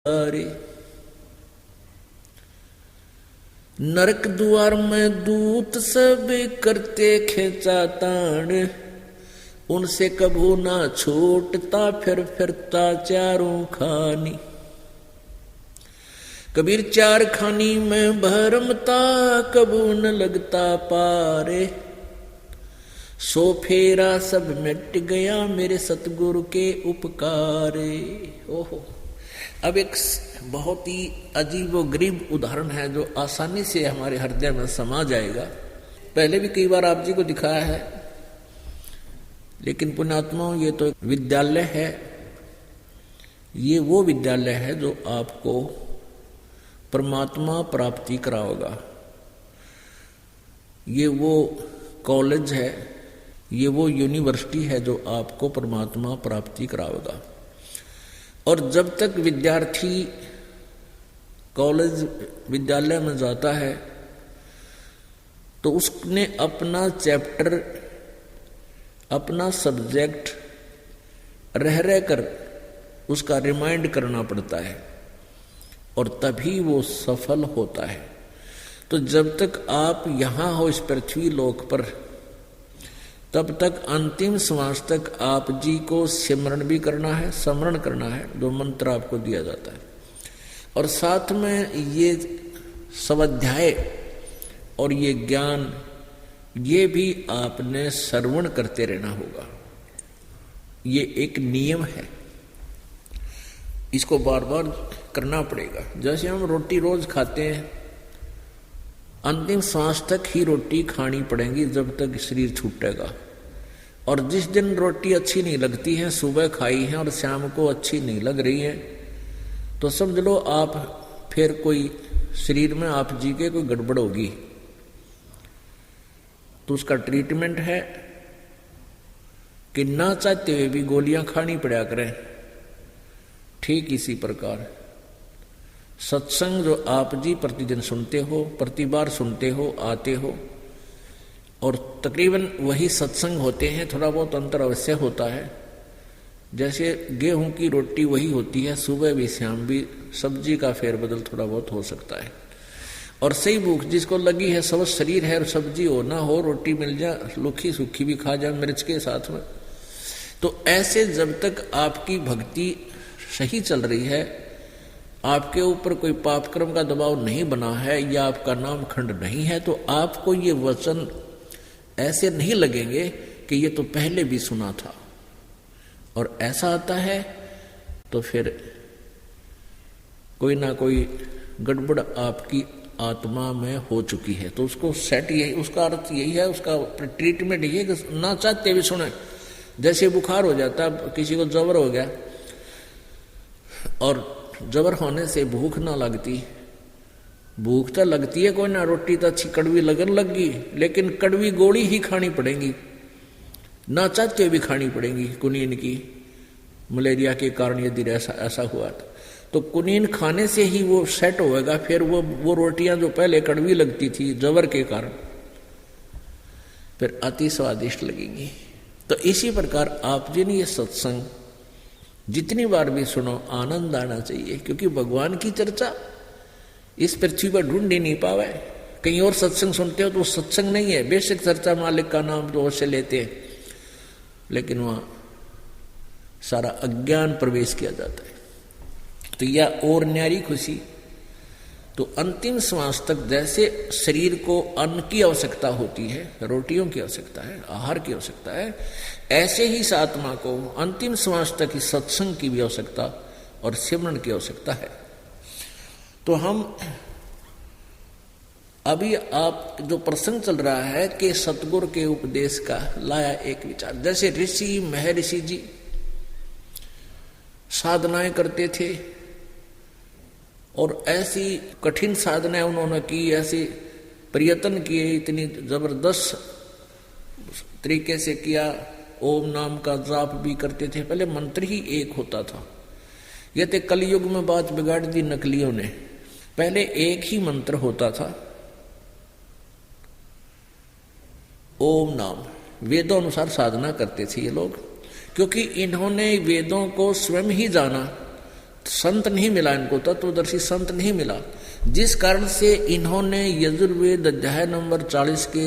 अरे नरक द्वार में दूत सब करते खेचा ताण, उनसे कभू ना छूटता फिर फिरता चारों खानी। कबीर चार खानी में भरमता कबू न लगता पारे, सो फेरा सब मिट गया मेरे सतगुरु के उपकारे। ओहो, अब एक बहुत ही अजीब व गरीब उदाहरण है जो आसानी से हमारे हृदय में समा जाएगा। पहले भी कई बार आप जी को दिखाया है, लेकिन पुण्यात्माओं ये तो विद्यालय है, ये वो विद्यालय है जो आपको परमात्मा प्राप्ति कराएगा। ये वो कॉलेज है, ये वो यूनिवर्सिटी है जो आपको परमात्मा प्राप्ति कराएगा। और जब तक विद्यार्थी कॉलेज विद्यालय में जाता है तो उसने अपना चैप्टर, अपना सब्जेक्ट रह रह कर उसका रिमाइंड करना पड़ता है और तभी वो सफल होता है। तो जब तक आप यहाँ हो इस पृथ्वी लोक पर, तब तक अंतिम श्वास तक आप जी को सिमरण भी करना है, स्मरण करना है, जो मंत्र आपको दिया जाता है। और साथ में ये स्वाध्याय और ये ज्ञान, ये भी आपने श्रवण करते रहना होगा। ये एक नियम है, इसको बार बार करना पड़ेगा। जैसे हम रोटी रोज खाते हैं, अंतिम सांस तक ही रोटी खानी पड़ेगी जब तक शरीर छूटेगा। और जिस दिन रोटी अच्छी नहीं लगती है, सुबह खाई है और शाम को अच्छी नहीं लग रही है, तो समझ लो आप फिर कोई शरीर में आप जी के कोई गड़बड़ होगी। तो उसका ट्रीटमेंट है कि ना चाहते हुए भी गोलियां खानी पड़ा करें। ठीक इसी प्रकार सत्संग जो आप जी प्रतिदिन सुनते हो, प्रति बार सुनते हो, आते हो, और तकरीबन वही सत्संग होते हैं, थोड़ा बहुत अंतर अवश्य होता है। जैसे गेहूं की रोटी वही होती है, सुबह भी शाम भी, सब्जी का फेरबदल थोड़ा बहुत हो सकता है। और सही भूख जिसको लगी है, सब शरीर है और सब्जी हो ना हो, रोटी मिल जाए, लुखी सूखी भी खा जाए मिर्च के साथ में। तो ऐसे जब तक आपकी भक्ति सही चल रही है, आपके ऊपर कोई पाप कर्म का दबाव नहीं बना है या आपका नाम खंड नहीं है, तो आपको ये वचन ऐसे नहीं लगेंगे कि ये तो पहले भी सुना था। और ऐसा आता है तो फिर कोई ना कोई गड़बड़ आपकी आत्मा में हो चुकी है। तो उसको सेट यही, उसका अर्थ यही है, उसका ट्रीटमेंट यही है कि ना चाहते भी सुने। जैसे बुखार हो जाता, किसी को जबर हो गया और जबर होने से भूख ना लगती, भूख तो लगती है कोई ना, रोटी तो अच्छी कड़वी लगन लगी, लेकिन कड़वी गोली ही खानी पड़ेगी, ना चाहते भी खानी पड़ेगी। कुनीन की मलेरिया के कारण यदि ऐसा हुआ तो कुनीन खाने से ही वो सेट होएगा। फिर वो रोटियां जो पहले कड़वी लगती थी जबर के कारण, फिर अति स्वादिष्ट लगेंगी। तो इसी प्रकार आप जी ने ये सत्संग जितनी बार भी सुनो, आनंद आना चाहिए, क्योंकि भगवान की चर्चा इस पृथ्वी पर ढूंढ ही नहीं पावे। कहीं और सत्संग सुनते हो तो सत्संग नहीं है, बेशक चर्चा मालिक का नाम तो अवश्य लेते हैं, लेकिन वहां सारा अज्ञान प्रवेश किया जाता है। तो यह और न्यारी खुशी। तो अंतिम श्वास तक जैसे शरीर को अन्न की आवश्यकता होती है, रोटियों की आवश्यकता है, आहार की आवश्यकता है, ऐसे ही इस आत्मा को अंतिम श्वास तक ही सत्संग की भी आवश्यकता और सिमरण की आवश्यकता है। तो हम अभी आप जो प्रसंग चल रहा है कि सतगुरु के उपदेश का लाया एक विचार। जैसे ऋषि महर्षि जी साधनाएं करते थे और ऐसी कठिन साधनाएं उन्होंने की, ऐसे प्रयत्न किए, इतनी जबरदस्त तरीके से किया। ओम नाम का जाप भी करते थे। पहले मंत्र ही एक होता था, ये तो कलयुग में बात बिगाड़ दी नकलियों ने। पहले एक ही मंत्र होता था, ओम नाम। वेदों अनुसार साधना करते थे ये लोग, क्योंकि इन्होंने वेदों को स्वयं ही जाना, संत नहीं मिला, इनको तत्वदर्शी संत नहीं मिला, जिस कारण से इन्होंने यजुर्वेद अध्याय नंबर 40 के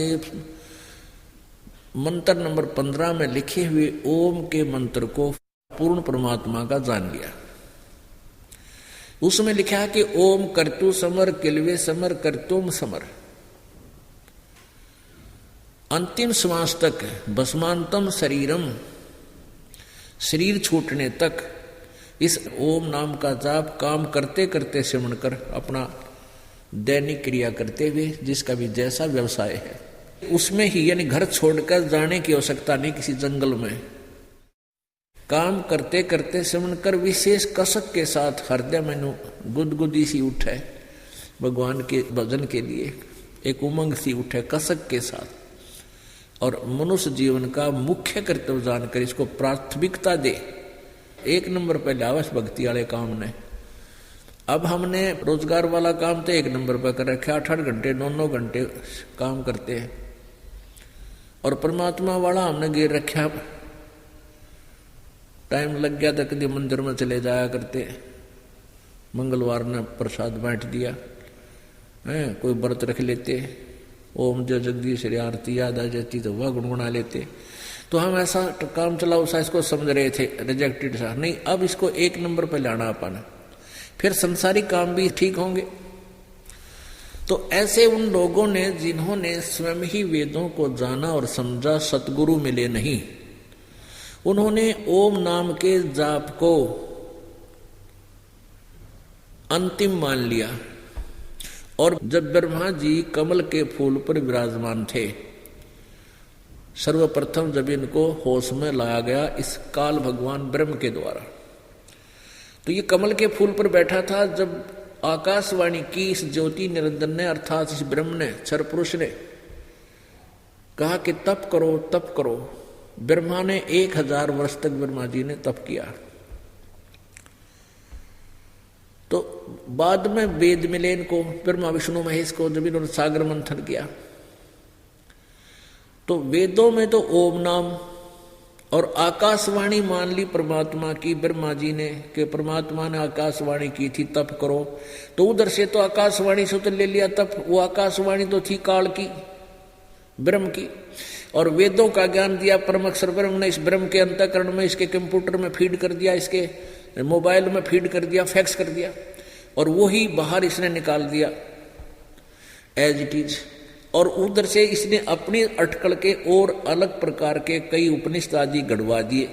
मंत्र नंबर 15 में लिखे हुए ओम के मंत्र को पूर्ण परमात्मा का जान लिया। उसमें लिखा है कि ओम कर्तु समर किलवे समर कर्तुम समर, अंतिम श्वास तक भस्मांतम शरीरम, शरीर छूटने तक इस ओम नाम का जाप काम करते करते सिमरण कर अपना दैनिक क्रिया करते हुए, जिसका भी जैसा व्यवसाय है उसमें ही, यानी घर छोड़कर जाने की आवश्यकता नहीं किसी जंगल में, काम करते करते सिमरण कर विशेष कसक के साथ हृदय में गुदगुदी सी उठे, भगवान के भजन के लिए एक उमंग सी उठे कसक के साथ, और मनुष्य जीवन का मुख्य कर्तव्य जानकर इसको प्राथमिकता दे। 1 नंबर पे लावस भक्ति वाले काम ने। अब हमने रोजगार वाला काम तो 1 नंबर पर कर रखे, 8-8 घंटे 9-9 घंटे काम करते हैं, और परमात्मा वाला हमने गिर रखा, टाइम लग गया तो कभी मंदिर में चले जाया करते, मंगलवार ने प्रसाद बांट दिया है, कोई व्रत रख लेते, ओम जय जगदीश हरि आरती याद आ जाती तो वह गुनगुना लेते। तो हम ऐसा काम चलाओ सा इसको समझ रहे थे, रिजेक्टेड सा नहीं, अब इसको 1 नंबर पर लाना अपन, फिर संसारिक काम भी ठीक होंगे। तो ऐसे उन लोगों ने जिन्होंने स्वयं ही वेदों को जाना और समझा, सतगुरु मिले नहीं, उन्होंने ओम नाम के जाप को अंतिम मान लिया। और जब ब्रह्मा जी कमल के फूल पर विराजमान थे, सर्वप्रथम जब इनको होश में लाया गया इस काल भगवान ब्रह्म के द्वारा, तो ये कमल के फूल पर बैठा था। जब आकाशवाणी की इस ज्योति निरंजन ने, अर्थात इस ब्रह्म ने, क्षर पुरुष ने कहा कि तप करो तप करो, ब्रह्मा ने 1000 वर्ष तक ब्रह्मा जी ने तप किया। तो बाद में वेद मिले इनको, ब्रह्मा विष्णु महेश को, जब इन्होंने सागर मंथन किया तो वेदों में तो ओम नाम और आकाशवाणी मान ली परमात्मा की ब्रह्मा जी ने, कि परमात्मा ने आकाशवाणी की थी तप करो, तो उधर से तो आकाशवाणी से तो ले लिया तप, वो आकाशवाणी तो थी काल की, ब्रह्म की, और वेदों का ज्ञान दिया परम अक्षर ब्रह्म ने, इस ब्रह्म के अंतःकरण में, इसके कंप्यूटर में फीड कर दिया, इसके मोबाइल में फीड कर दिया, फैक्स कर दिया, और वही बाहर इसने निकाल दिया एज इट इज। और उधर से इसने अपनी अटकल के और अलग प्रकार के कई उपनिषद आदि गढ़वा दिए,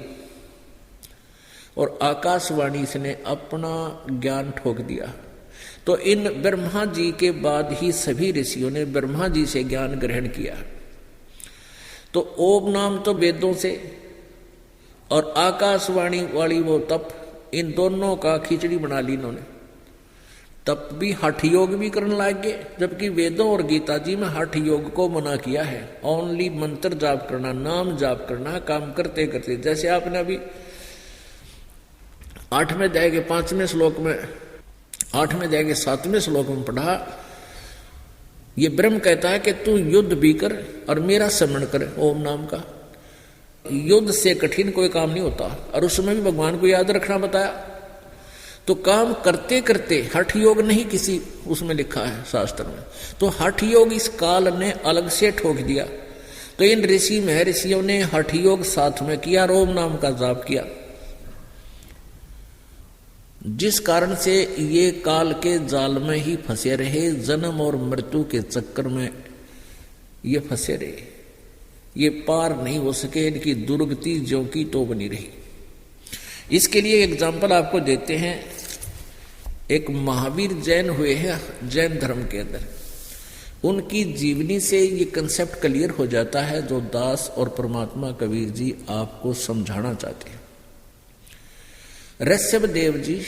और आकाशवाणी इसने अपना ज्ञान ठोक दिया। तो इन ब्रह्मा जी के बाद ही सभी ऋषियों ने ब्रह्मा जी से ज्ञान ग्रहण किया। तो ओम नाम तो वेदों से, और आकाशवाणी वाली वो तप, इन दोनों का खिचड़ी बना ली इन्होंने। तप भी हठ योग भी करने लग गए, जबकि वेदों और गीता जी में हठ योग को मना किया है। ओनली मंत्र जाप करना, नाम जाप करना, काम करते करते, जैसे आपने अभी 8वें अध्याय के 5वें श्लोक में, 8वें अध्याय के 7वें श्लोक में पढ़ा, ये ब्रह्म कहता है कि तू युद्ध भी कर और मेरा स्मरण कर ओम नाम का। युद्ध से कठिन कोई काम नहीं होता, और उसमें भी भगवान को याद रखना बताया। तो काम करते करते, हठ योग नहीं किसी उसमें लिखा है शास्त्र में, तो हठ योग इस काल ने अलग से ठोक दिया। तो इन ऋषि महर्षियों ने हठ योग साथ में किया, ओम नाम का जाप किया, जिस कारण से ये काल के जाल में ही फंसे रहे, जन्म और मृत्यु के चक्कर में ये फंसे रहे, ये पार नहीं हो सके, इनकी दुर्गति ज्यों की तो बनी रही। इसके लिए एग्जाम्पल आपको देते हैं। एक महावीर जैन हुए हैं जैन धर्म के अंदर, उनकी जीवनी से ये कंसेप्ट क्लियर हो जाता है जो दास और परमात्मा कबीर जी आपको समझाना चाहते हैं। ऋषभ देव जी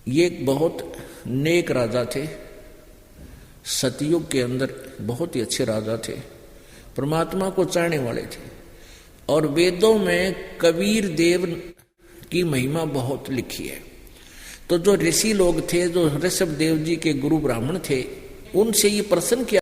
ये एक बहुत नेक राजा थे, सतयुग के अंदर बहुत ही अच्छे राजा थे, परमात्मा को चाहने वाले थे, और वेदों में कबीर देव की महिमा बहुत लिखी है। तो जो ऋषि लोग थे, जो ऋषभ देव जी के गुरु ब्राह्मण थे, उनसे ये प्रश्न किया